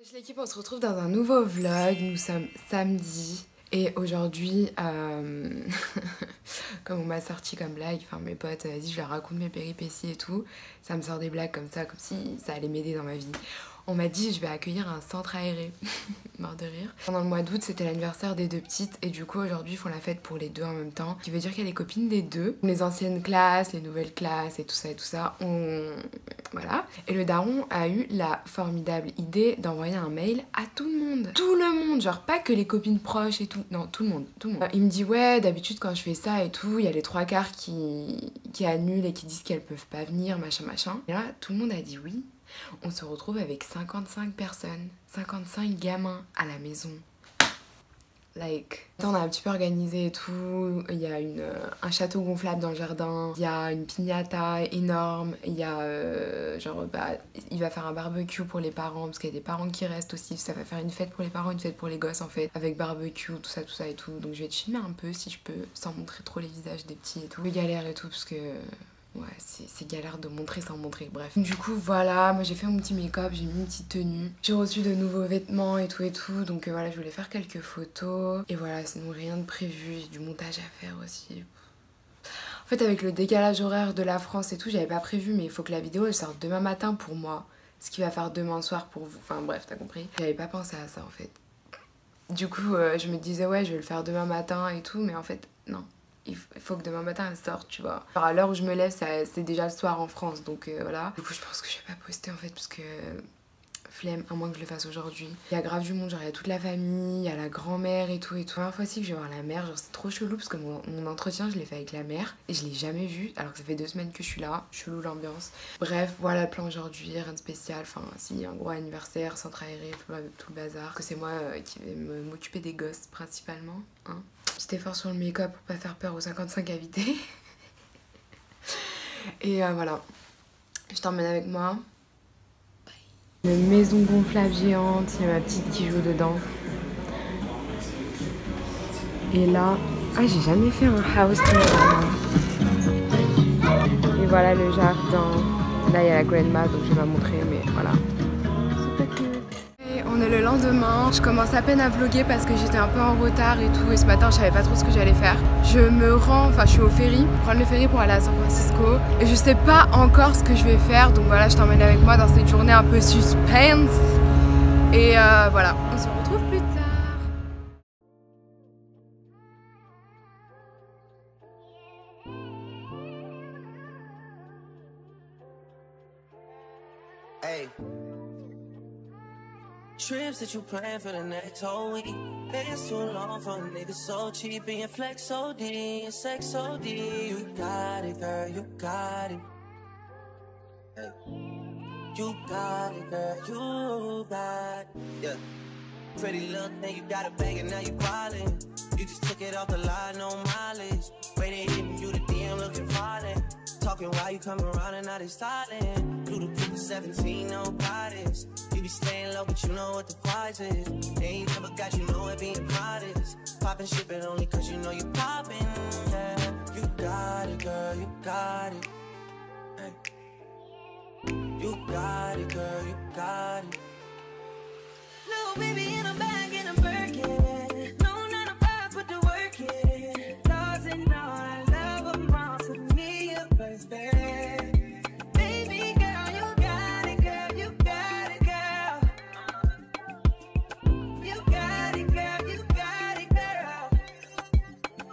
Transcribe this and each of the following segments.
Salut l'équipe, on se retrouve dans un nouveau vlog. Nous sommes samedi et aujourd'hui, comme on m'a sorti comme blague, enfin mes potes, vas-y je leur raconte mes péripéties et tout, ça me sort des blagues comme ça, comme si ça allait m'aider dans ma vie. On m'a dit je vais accueillir un centre aéré, mort de rire. Pendant le mois d'août c'était l'anniversaire des deux petites et du coup aujourd'hui ils font la fête pour les deux en même temps. Ce qui veut dire qu'il y a les copines des deux, les anciennes classes, les nouvelles classes et tout ça, voilà. Et le daron a eu la formidable idée d'envoyer un mail à tout le monde. Tout le monde, genre pas que les copines proches et tout, non tout le monde, tout le monde. Il me dit ouais d'habitude quand je fais ça et tout, il y a les trois quarts qui annulent et qui disent qu'elles peuvent pas venir, machin. Et là tout le monde a dit oui. On se retrouve avec 55 personnes, 55 gamins à la maison. Like, on a un petit peu organisé et tout, il y a un château gonflable dans le jardin, il y a une piñata énorme, il y a genre il va faire un barbecue pour les parents parce qu'il y a des parents qui restent aussi, ça va faire une fête pour les parents, une fête pour les gosses en fait, avec barbecue, tout ça et tout, donc je vais te filmer un peu si je peux, sans montrer trop les visages des petits et tout, les galères et tout parce que... ouais, c'est galère de montrer sans montrer, bref. Du coup, voilà, moi j'ai fait mon petit make-up, j'ai mis une petite tenue. J'ai reçu de nouveaux vêtements et tout, donc voilà, je voulais faire quelques photos. Et voilà, sinon rien de prévu, j'ai du montage à faire aussi. En fait, avec le décalage horaire de la France et tout, j'avais pas prévu, mais il faut que la vidéo elle sorte demain matin pour moi. Ce qui va faire demain soir pour vous, enfin bref, t'as compris. J'avais pas pensé à ça en fait. Du coup, je me disais ouais, je vais le faire demain matin et tout, mais en fait, non. Il faut que demain matin elle sorte, tu vois. Alors à l'heure où je me lève, c'est déjà le soir en France, donc voilà. Du coup, je pense que je vais pas poster en fait, parce que flemme, à moins que je le fasse aujourd'hui. Il y a grave du monde, genre il y a toute la famille, il y a la grand-mère et tout. La première fois aussi que je vais voir la mère, genre c'est trop chelou parce que mon entretien je l'ai fait avec la mère et je l'ai jamais vue alors que ça fait 2 semaines que je suis là. Chelou l'ambiance. Bref, voilà le plan aujourd'hui, rien de spécial. Enfin, si, un gros anniversaire, centre aéré, tout le bazar. Que c'est moi qui vais m'occuper des gosses principalement, hein. Petit effort sur le make-up pour pas faire peur aux 55 invités. Et voilà, je t'emmène avec moi. Une maison gonflable géante, il y a ma petite qui joue dedans. Et là, ah j'ai jamais fait un house tour. Et voilà le jardin. Là il y a la grandma donc je vais la montrer, mais voilà. On est le lendemain, je commence à peine à vlogger parce que j'étais un peu en retard et tout, et ce matin je savais pas trop ce que j'allais faire. Je me rends, enfin je suis au ferry, prendre le ferry pour aller à San Francisco et je sais pas encore ce que je vais faire, donc voilà, je t'emmène avec moi dans cette journée un peu suspense et voilà, on se retrouve plus tard. Hey. Trips that you plan for the next whole week. It's too long for a nigga so cheap. And your flex OD and sex OD. You got it, girl, you got it. Hey. You got it, girl, you got it. Yeah. Pretty little thing, you got a bag and now you ballin'. You just took it off the line, no mileage. Waiting, hitting you the DM looking violent. Talking while you come around and now they styling. Blue the people 17, no bodies. You be staying low, but you know what the price is. They ain't never got you know it being modest. Poppin' ship it only cause you know you poppin', yeah. You got it, girl, you got it. Hey. You got it, girl, you got it. Little baby in a bag in a Birkin. No, not a vibe, put the work in. Lost and all, I love them all. So me a first bag. Baby girl, you got it, girl, you got it, girl. You got it, girl, you got it, girl.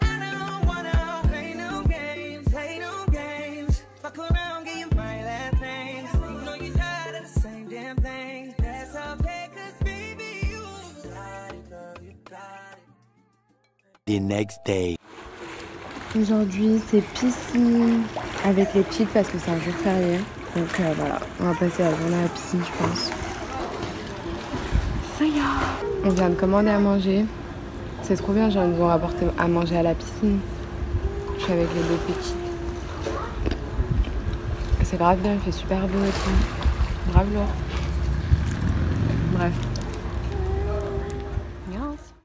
I don't wanna play no games, fuck around, get you my last name. You know you tired of the same damn thing. That's okay, cause baby, you got it, girl, you got it. The next day. Aujourd'hui c'est piscine avec les petites parce que c'est un jour férié. Donc voilà, on va passer la journée à la piscine je pense. Ça y est. On vient de commander à manger. C'est trop bien, genre ils nous ont rapporté à manger à la piscine. Je suis avec les deux petites. C'est grave bien, il fait super beau et tout. Grave lourd. Bref.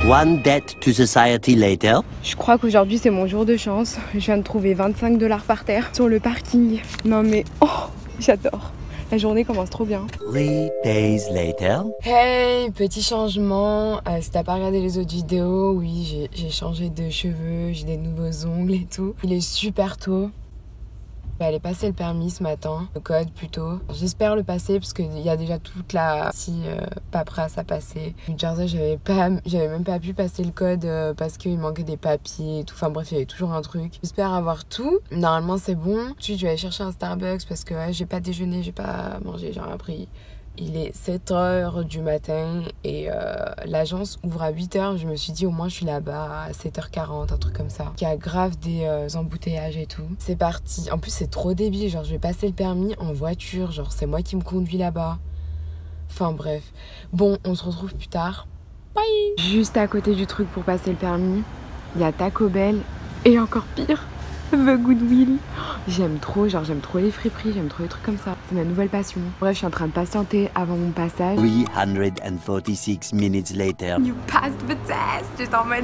One debt to society later. Je crois qu'aujourd'hui c'est mon jour de chance. Je viens de trouver 25 $ par terre sur le parking. Non mais oh, j'adore. La journée commence trop bien. 3 days later. Hey, petit changement. Si t'as pas regardé les autres vidéos, oui, j'ai changé de cheveux, j'ai des nouveaux ongles et tout. Il est super tôt. Je vais aller passer le permis ce matin, le code plutôt. J'espère le passer parce qu'il y a déjà toute la paperasse à passer. New Jersey, j'avais même pas pu passer le code parce qu'il manquait des papiers et tout. Enfin bref, il y avait toujours un truc. J'espère avoir tout. Normalement, c'est bon. Ensuite, je vais aller chercher un Starbucks parce que j'ai pas déjeuné, j'ai pas mangé, j'ai rien pris. Il est 7h du matin et l'agence ouvre à 8h. Je me suis dit au moins je suis là-bas à 7h40, un truc comme ça. Il y a grave des embouteillages et tout. C'est parti. En plus c'est trop débile, genre je vais passer le permis en voiture. Genre c'est moi qui me conduis là-bas. Enfin bref. Bon, on se retrouve plus tard. Bye. Juste à côté du truc pour passer le permis, il y a Taco Bell et encore pire, The Goodwill. J'aime trop, genre j'aime trop les friperies, j'aime trop les trucs comme ça. C'est ma nouvelle passion. Bref, je suis en train de patienter avant mon passage. 346 minutes later. You passed the test. J'étais en mode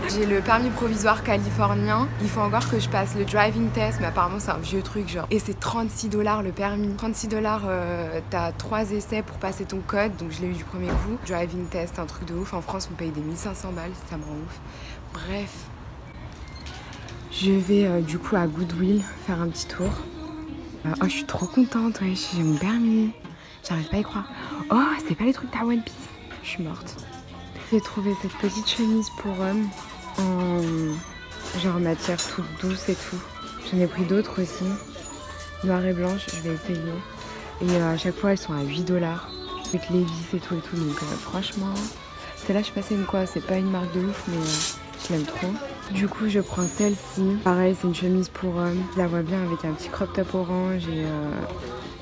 j'ai le permis provisoire californien. Il faut encore que je passe le driving test, mais apparemment c'est un vieux truc genre. Et c'est $36 le permis. $36, t'as 3 essais pour passer ton code, donc je l'ai eu du premier coup. Driving test, un truc de ouf. En France, on paye des 1500 balles, ça me rend ouf. Bref. Je vais du coup à Goodwill faire un petit tour. Oh, je suis trop contente, ouais, j'ai mon permis. J'arrive pas à y croire. Oh, c'est pas les trucs d'A One Piece. Je suis morte. J'ai trouvé cette petite chemise pour homme en genre matière toute douce et tout. J'en ai pris d'autres aussi. Noire et blanche, je vais essayer. Et à chaque fois, elles sont à $8. Avec les vis et tout. Donc franchement, celle-là, je sais pas c'est une quoi. C'est pas une marque de ouf, mais je l'aime trop. Du coup, je prends celle-ci. Pareil, c'est une chemise pour homme. Je la vois bien avec un petit crop top orange et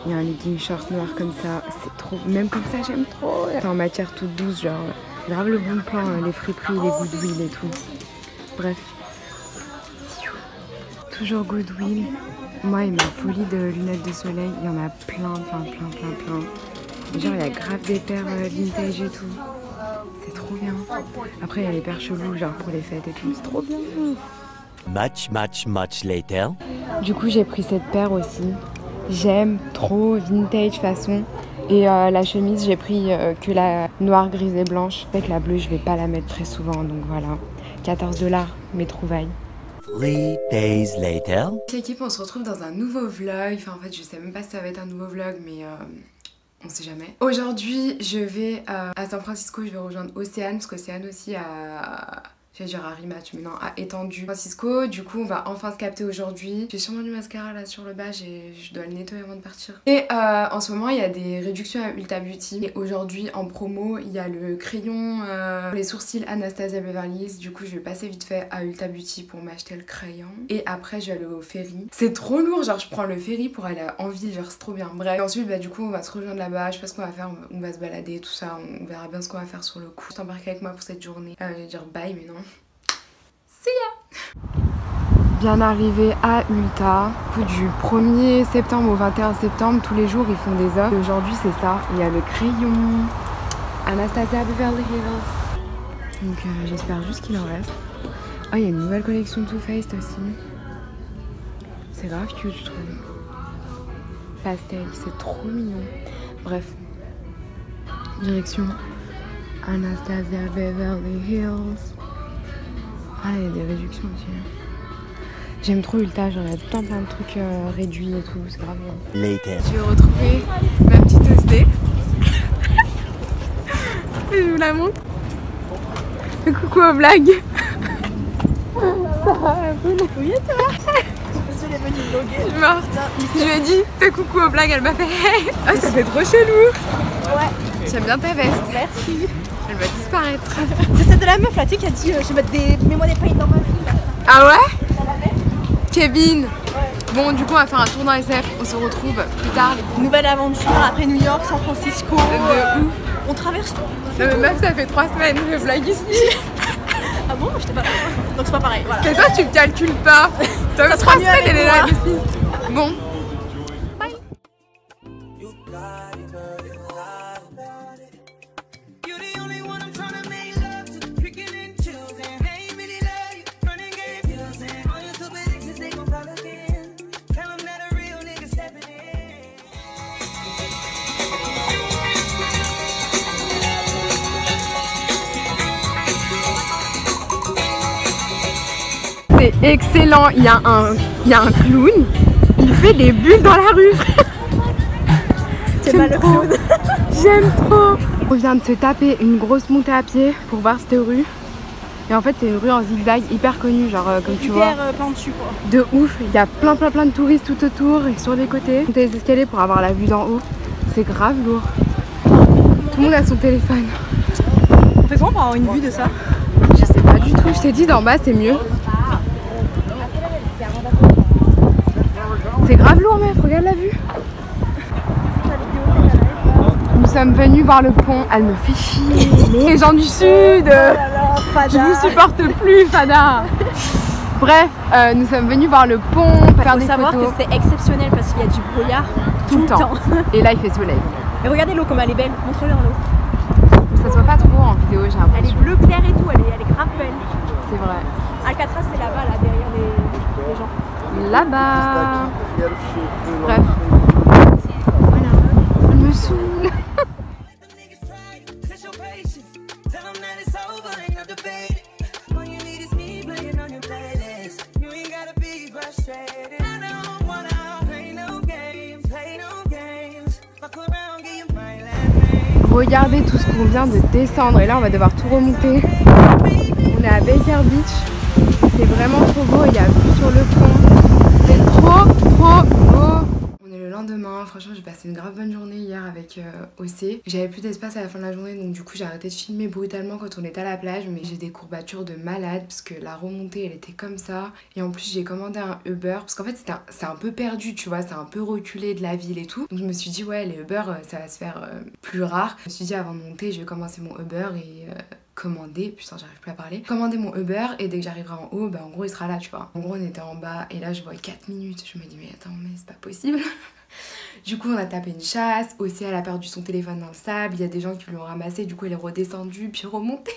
il y a un legging short noir comme ça. C'est trop. Même comme ça, j'aime trop. C'est en matière toute douce, genre grave le bon plan, les friperies, les Goodwill et tout. Bref. Toujours Goodwill. Moi et ma folie de lunettes de soleil, il y en a plein. Genre, il y a grave des paires vintage et tout. C'est trop bien. Après, il y a les paires chelous, genre pour les fêtes et tout. C'est trop bien. Much later. Du coup, j'ai pris cette paire aussi. J'aime trop vintage façon. Et la chemise, j'ai pris que la noire, grise et blanche. Avec la bleue, je vais pas la mettre très souvent. Donc voilà. $14, mes trouvailles. 3 days later. L'équipe, on se retrouve dans un nouveau vlog. Enfin, en fait, je sais même pas si ça va être un nouveau vlog, mais on sait jamais. Aujourd'hui, je vais à San Francisco, je vais rejoindre Océane, parce qu'Océane aussi a... J'allais dire à Rematch, mais non, à étendu Francisco. Du coup, on va enfin se capter aujourd'hui. J'ai sûrement du mascara là sur le bas, je dois le nettoyer avant de partir. Et en ce moment, il y a des réductions à Ulta Beauty. Et aujourd'hui, en promo, il y a le crayon pour les sourcils Anastasia Beverly Hills. Du coup, je vais passer vite fait à Ulta Beauty pour m'acheter le crayon. Et après, je vais aller au ferry. C'est trop lourd, genre je prends le ferry pour aller en ville, genre c'est trop bien. Bref, et ensuite, bah du coup, on va se rejoindre là-bas. Je sais pas ce qu'on va faire, on va se balader, tout ça. On verra bien ce qu'on va faire sur le coup. Je t'embarque avec moi pour cette journée. Je vais dire bye, mais non. See ya! Bien arrivé à Ulta, du 1er septembre au 21 septembre, tous les jours ils font des offres. Aujourd'hui c'est ça, il y a le crayon Anastasia Beverly Hills. Donc j'espère juste qu'il en reste. Ah, il y a une nouvelle collection Too Faced aussi. C'est grave cute je trouve. Pastel, c'est trop mignon. Bref, direction Anastasia Beverly Hills. Ah, il y a des réductions aussi. J'aime trop Ulta, genre il y a tout un plein de trucs réduits et tout, c'est grave bien. Later. Je vais retrouver ma petite OC. Je vous la montre. Coucou aux blagues. Ça va, la poule. Oui, ça va. Je suis morte. Je lui ai dit fais coucou aux blagues, elle m'a fait hey. Oh, ça fait trop chelou. Ouais. J'aime bien ta veste. Merci. Elle va disparaître. C'est celle de la meuf là, tu sais, qui a dit je vais mettre des mets-moi des paillettes dans ma vie. Là. Ah ouais? Kevin. Ouais. Bon, du coup, on va faire un tour dans SF. On se retrouve plus tard. Nouvelle aventure après New York, San Francisco. De ouf. On traverse tout. Non, mais meuf, ça fait 3 semaines que je blague ici. Ah bon? J'étais pas. Donc c'est pas pareil. Voilà. Mais toi, tu me calcules pas. Ça fait 3 semaines, elle est là ici. Bon. c'est excellent. Il y a un clown, il fait des bulles dans la rue. C'est mal le clown. J'aime trop. On vient de se taper une grosse montée à pied pour voir cette rue. Et en fait c'est une rue en zigzag hyper connue, genre comme tu vois. Hyper plein dessus quoi. De ouf, il y a plein de touristes tout autour et sur les côtés. Monter les escaliers pour avoir la vue d'en haut, c'est grave lourd. Tout le monde a son téléphone. On fait comment pour avoir une vue de ça? Je sais pas du tout, je t'ai dit d'en bas c'est mieux. C'est grave lourd mec, regarde la vue. Nous sommes venus voir le pont, elle me fait chier. Les gens du sud, je vous supporte plus Fada. Bref, nous sommes venus voir le pont, faire des savoir photos. que c'est exceptionnel parce qu'il y a du brouillard tout le temps. Et là il fait soleil. Et regardez l'eau comme elle est belle, montre-leur l'eau. Ça se voit pas trop en vidéo j'ai l'impression. Elle est bleu clair et tout, elle est grave belle. C'est vrai. Alcatraz c'est là-bas, là derrière les gens. Là-bas. Bref. Voilà. Elle me saoule. Regardez tout ce qu'on vient de descendre et là on va devoir tout remonter. On est à Baker Beach, c'est vraiment trop beau, il y a vue sur le pont, c'est trop beau. On est le lendemain, franchement j'ai passé une grave bonne journée hier avec OC. J'avais plus d'espace à la fin de la journée donc du coup j'ai arrêté de filmer brutalement quand on était à la plage, mais j'ai des courbatures de malade parce que la remontée elle était comme ça et en plus j'ai commandé un Uber parce qu'en fait c'est un peu perdu tu vois, c'est un peu reculé de la ville et tout, donc je me suis dit ouais les Uber ça va se faire plus rare. Je me suis dit avant de monter je vais commencer mon Uber et commander, putain j'arrive plus à parler, commander mon Uber et dès que j'arriverai en haut, bah en gros il sera là tu vois. En gros on était en bas et là je vois 4 minutes, je me dis mais attends mais c'est pas possible. Du coup on a tapé une chasse, aussi elle a perdu son téléphone dans le sable, il y a des gens qui lui ont ramassé, du coup elle est redescendue puis remontée.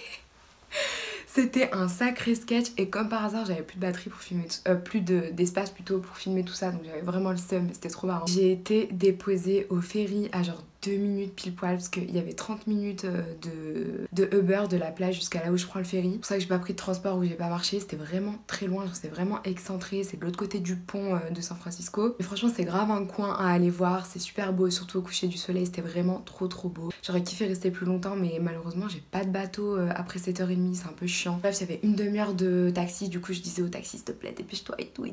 C'était un sacré sketch et comme par hasard j'avais plus de batterie pour filmer, plus d'espace plutôt pour filmer tout ça donc j'avais vraiment le seum, c'était trop marrant. J'ai été déposée au ferry à genre 2 minutes pile poil parce qu'il y avait 30 minutes de Uber de la plage jusqu'à là où je prends le ferry. C'est pour ça que j'ai pas pris de transport ou j'ai pas marché, c'était vraiment très loin, c'est vraiment excentré, c'est de l'autre côté du pont de San Francisco. Mais franchement c'est grave un coin à aller voir, c'est super beau, surtout au coucher du soleil, c'était vraiment trop beau. J'aurais kiffé rester plus longtemps mais malheureusement j'ai pas de bateau après 7h30, c'est un peu chiant. Bref, il y avait une demi-heure de taxi, du coup je disais au taxi s'il te plaît dépêche-toi et tout.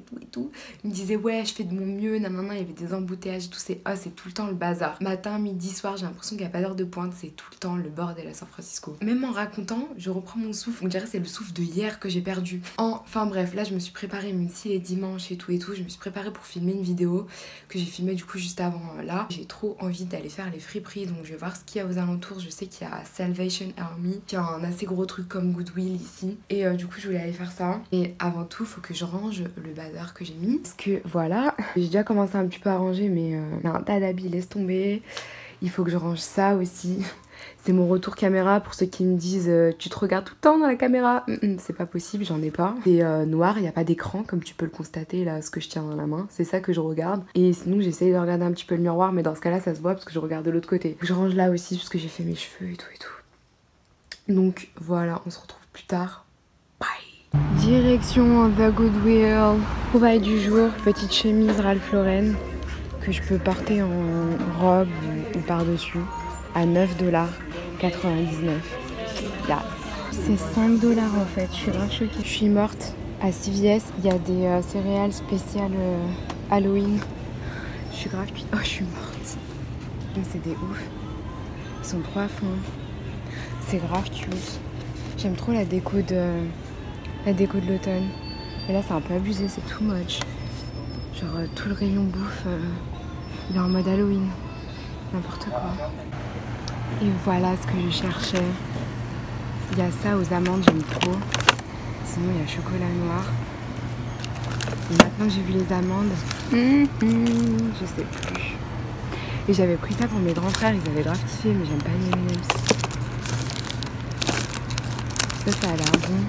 Il me disait ouais je fais de mon mieux, nanana, il y avait des embouteillages et tout, c'est tout le temps le bazar. Matin, midi, soir, j'ai l'impression qu'il n'y a pas d'heure de pointe, c'est tout le temps le bordel à San Francisco. Même en racontant, je reprends mon souffle, on dirait c'est le souffle de hier que j'ai perdu. Enfin bref, là je me suis préparée, même si les dimanches et tout, je me suis préparée pour filmer une vidéo que j'ai filmée du coup juste avant là. J'ai trop envie d'aller faire les friperies, donc je vais voir ce qu'il y a aux alentours. Je sais qu'il y a Salvation Army, qui a un assez gros truc comme Goodwill ici. Et du coup je voulais aller faire ça. Et avant tout, faut que je range le bazar que j'ai mis. Parce que voilà, j'ai déjà commencé un petit peu à ranger, mais il y a un tas d'habits, laisse tomber. Il faut que je range ça aussi. C'est mon retour caméra pour ceux qui me disent tu te regardes tout le temps dans la caméra. C'est pas possible, j'en ai pas. C'est noir, il n'y a pas d'écran comme tu peux le constater là, ce que je tiens dans la main. C'est ça que je regarde. Et sinon j'essaye de regarder un petit peu le miroir, mais dans ce cas là ça se voit parce que je regarde de l'autre côté. Je range là aussi parce que j'ai fait mes cheveux et tout. Donc voilà, on se retrouve plus tard. Bye. Direction The Goodwill. Trouvaille du jour, petite chemise Ralph Lauren que je peux porter en robe ou par-dessus à 9,99$. Yes. C'est 5$ en fait, je suis grave choquée. Je suis morte. À CVS, il y a des céréales spéciales Halloween. Je suis grave cuite. Oh, je suis morte. C'est des ouf. Ils sont trop à fond. C'est grave cute. J'aime trop la déco de l'automne. Mais là, c'est un peu abusé, c'est too much. Genre tout le rayon bouffe, il est en mode Halloween. N'importe quoi. Et voilà ce que je cherchais. Il y a ça aux amandes, j'aime trop. Sinon il y a chocolat noir. Et maintenant que j'ai vu les amandes, je sais plus. Et j'avais pris ça pour mes grands frères, ils avaient grave kiffé, mais j'aime pas les M&M's. Ça a l'air bon.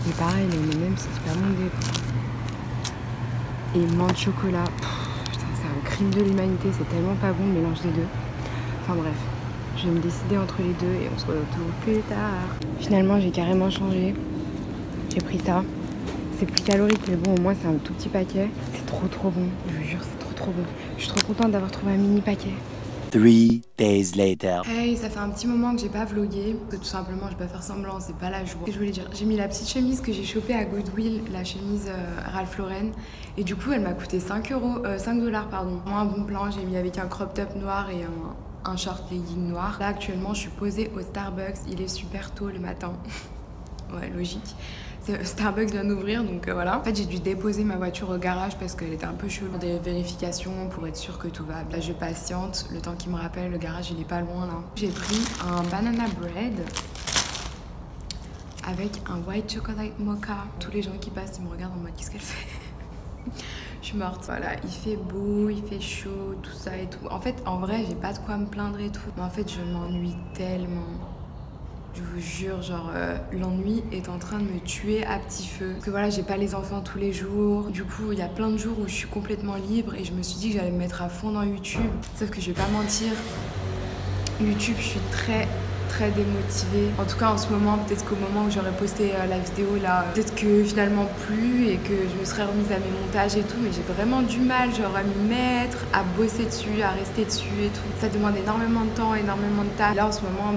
Mais pareil, les M&M's c'est pas mon dé. Et menthe chocolat. Putain, c'est un crime de l'humanité, c'est tellement pas bon le mélange des deux. Enfin bref. Je vais me décider entre les deux et on se retrouve plus tard. Finalement j'ai carrément changé. J'ai pris ça. c'est plus calorique, mais bon, au moins c'est un tout petit paquet. C'est trop bon, je vous jure, c'est trop bon. Je suis trop contente d'avoir trouvé un mini paquet. 3 days later. Hey, ça fait un petit moment que j'ai pas vlogué, parce que tout simplement je vais pas faire semblant, c'est pas la joie. Je voulais dire, j'ai mis la petite chemise que j'ai chopée à Goodwill, la chemise Ralph Lauren, et du coup elle m'a coûté 5 dollars pardon. Moi un bon plan, j'ai mis avec un crop top noir et un short legging noir. Là actuellement je suis posée au Starbucks, il est super tôt le matin. Ouais, logique. Starbucks vient d'ouvrir, donc voilà. En fait, j'ai dû déposer ma voiture au garage parce qu'elle était un peu chelou. Des vérifications pour être sûre que tout va bien. Là, je patiente. Le temps qu'il me rappelle, le garage, il est pas loin, là. J'ai pris un banana bread avec un white chocolate mocha. Tous les gens qui passent, ils me regardent en mode, qu'est-ce qu'elle fait? Je suis morte. Voilà, il fait beau, il fait chaud, tout ça et tout. En fait, en vrai, j'ai pas de quoi me plaindre et tout. Mais en fait, je m'ennuie tellement. Je vous jure, genre, l'ennui est en train de me tuer à petit feu. Parce que voilà, j'ai pas les enfants tous les jours. Du coup, il y a plein de jours où je suis complètement libre et je me suis dit que j'allais me mettre à fond dans YouTube. Sauf que je vais pas mentir, YouTube, je suis très démotivée. En tout cas, en ce moment, peut-être qu'au moment où j'aurais posté la vidéo là, peut-être que finalement plus et que je me serais remise à mes montages et tout, mais j'ai vraiment du mal, genre à m'y mettre, à bosser dessus, à rester dessus et tout. Ça demande énormément de temps, énormément de taf. Là, en ce moment,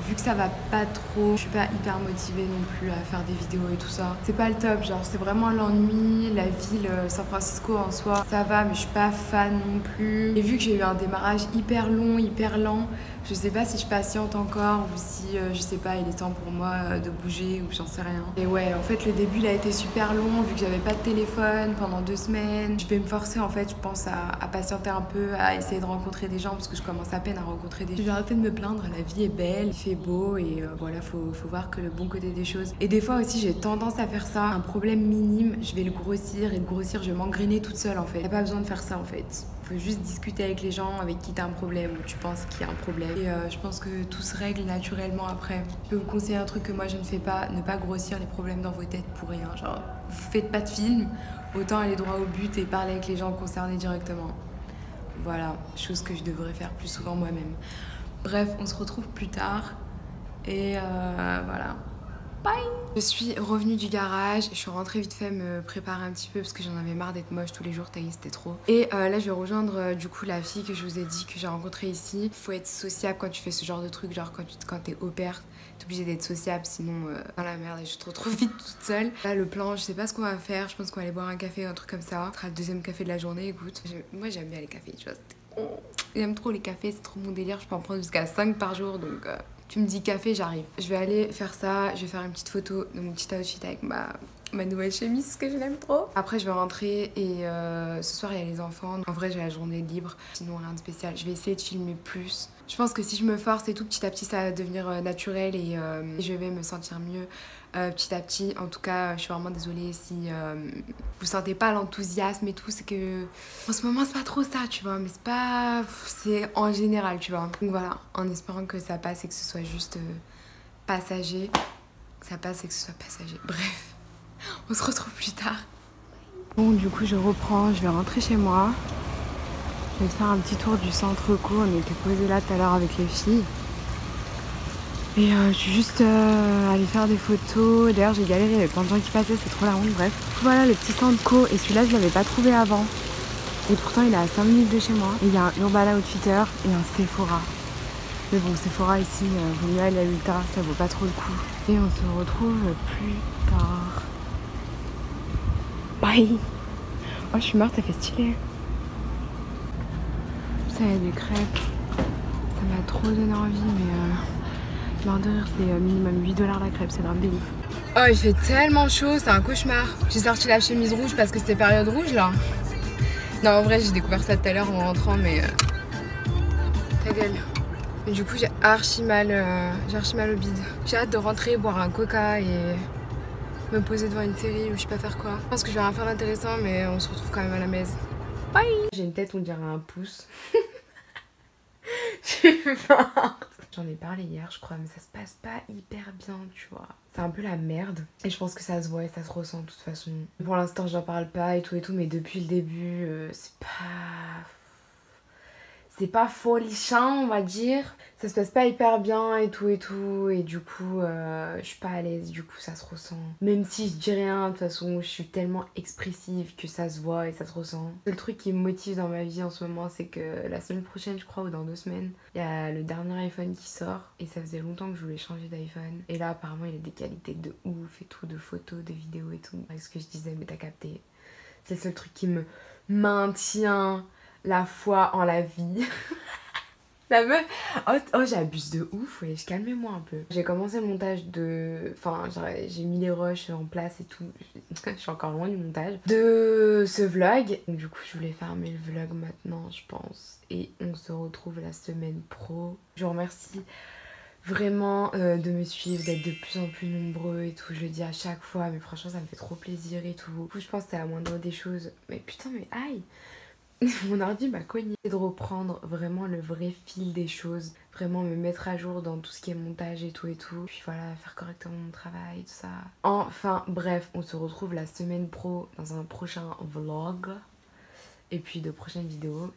vu que ça va pas trop, je suis pas hyper motivée non plus à faire des vidéos et tout ça. C'est pas le top, genre c'est vraiment l'ennui, la ville San Francisco en soi, ça va, mais je suis pas fan non plus. Et vu que j'ai eu un démarrage hyper long, hyper lent, je sais pas si je patiente encore ou si, je sais pas, il est temps pour moi de bouger ou j'en sais rien. Et ouais, en fait le début il a été super long vu que j'avais pas de téléphone pendant 2 semaines. Je vais me forcer en fait, je pense à patienter un peu, à essayer de rencontrer des gens parce que je commence à peine à rencontrer des gens. Je vais arrêter de me plaindre, la vie est belle, il fait beau et voilà, faut voir que le bon côté des choses. Et des fois aussi j'ai tendance à faire ça, un problème minime, je vais le grossir et le grossir, je vais m'engrainer toute seule en fait. T'as pas besoin de faire ça en fait. Faut juste discuter avec les gens avec qui t'as un problème ou tu penses qu'il y a un problème. Et je pense que tout se règle naturellement après. Je peux vous conseiller un truc que moi je ne fais pas, ne pas grossir les problèmes dans vos têtes pour rien. Genre, vous faites pas de film, autant aller droit au but et parler avec les gens concernés directement. Voilà, chose que je devrais faire plus souvent moi-même. Bref, on se retrouve plus tard et voilà. Bye! Je suis revenue du garage, je suis rentrée vite fait me préparer un petit peu parce que j'en avais marre d'être moche tous les jours, c'était trop. Et là je vais rejoindre du coup la fille que je vous ai dit que j'ai rencontrée ici. Faut être sociable quand tu fais ce genre de truc, genre quand t'es au pair, t'es obligée d'être sociable sinon dans la merde et je te retrouve vite toute seule. Là le plan, je sais pas ce qu'on va faire, je pense qu'on va aller boire un café, un truc comme ça. Ce sera le deuxième café de la journée, écoute. Moi j'aime bien les cafés, tu vois. J'aime trop les cafés, c'est trop mon délire, je peux en prendre jusqu'à 5 par jour donc... Tu me dis café, j'arrive. Je vais aller faire ça, je vais faire une petite photo de mon petit outfit avec ma nouvelle chemise que je l'aime trop. Après je vais rentrer et ce soir il y a les enfants. En vrai j'ai la journée libre, sinon rien de spécial. Je vais essayer de filmer plus. Je pense que si je me force et tout, petit à petit ça va devenir naturel et je vais me sentir mieux petit à petit. En tout cas je suis vraiment désolée si vous sentez pas l'enthousiasme et tout. C'est que en ce moment c'est pas trop ça tu vois, mais c'est pas... c'est en général tu vois. Donc voilà, en espérant que ça passe et que ce soit juste passager. Que ça passe et que ce soit passager. Bref, on se retrouve plus tard. Bon du coup je reprends, je vais rentrer chez moi. Je vais faire un petit tour du centre co, on était posés là tout à l'heure avec les filles. Et je suis juste allée faire des photos. D'ailleurs j'ai galéré, il y avait plein de gens qui passaient, c'est trop la honte, bref. Voilà le petit centre co, et celui-là je l'avais pas trouvé avant. Et pourtant il est à 5 minutes de chez moi. Et il y a un Urbana Outfitter et un Sephora. Mais bon, Sephora ici, vaut mieux aller à Ulta, ça vaut pas trop le coup. Et on se retrouve plus tard. Bye! Oh je suis morte, ça fait stylé. Ça y a des crêpes, ça m'a trop donné envie, mais mort de rire, c'est minimum 8 $ la crêpe, c'est grave de ouf. Oh il fait tellement chaud, c'est un cauchemar. J'ai sorti la chemise rouge parce que c'était période rouge là. Non en vrai j'ai découvert ça tout à l'heure en rentrant, mais ta gueule. Et du coup j'ai archi mal au bide. J'ai hâte de rentrer, boire un coca et me poser devant une série ou je sais pas faire quoi. Je pense que je vais rien faire d'intéressant, mais on se retrouve quand même à la maison. Bye! J'ai une tête on dirait un pouce. Je suis morte. J'en ai parlé hier je crois, mais ça se passe pas hyper bien tu vois. C'est un peu la merde et je pense que ça se voit et ça se ressent de toute façon. Pour l'instant j'en parle pas et tout, mais depuis le début c'est c'est pas folichant on va dire. Ça se passe pas hyper bien et tout et du coup je suis pas à l'aise, du coup ça se ressent. Même si je dis rien, de toute façon je suis tellement expressive que ça se voit et ça se ressent. Le truc qui me motive dans ma vie en ce moment c'est que la semaine prochaine je crois ou dans 2 semaines, il y a le dernier iPhone qui sort et ça faisait longtemps que je voulais changer d'iPhone. Et là apparemment il a des qualités de ouf et tout, de photos, de vidéos et tout. Ce que je disais mais t'as capté. C'est le seul truc qui me maintient la foi en la vie. La meuf, oh j'abuse de ouf, ouais, calmez-moi un peu. J'ai commencé le montage de... Enfin, j'ai mis les rushs en place et tout. Je suis encore loin du montage. De ce vlog. Donc, du coup, je voulais fermer le vlog maintenant, je pense. Et on se retrouve la semaine pro. Je vous remercie vraiment de me suivre, d'être de plus en plus nombreux et tout. Je le dis à chaque fois, mais franchement, ça me fait trop plaisir et tout. Du coup, je pense que c'est la moindre des choses. Mais putain, mais aïe! Mon ordi m'a cogné. De reprendre vraiment le vrai fil des choses, vraiment me mettre à jour dans tout ce qui est montage et tout puis voilà, faire correctement mon travail, tout ça. Enfin bref, on se retrouve la semaine pro dans un prochain vlog et puis de prochaines vidéos.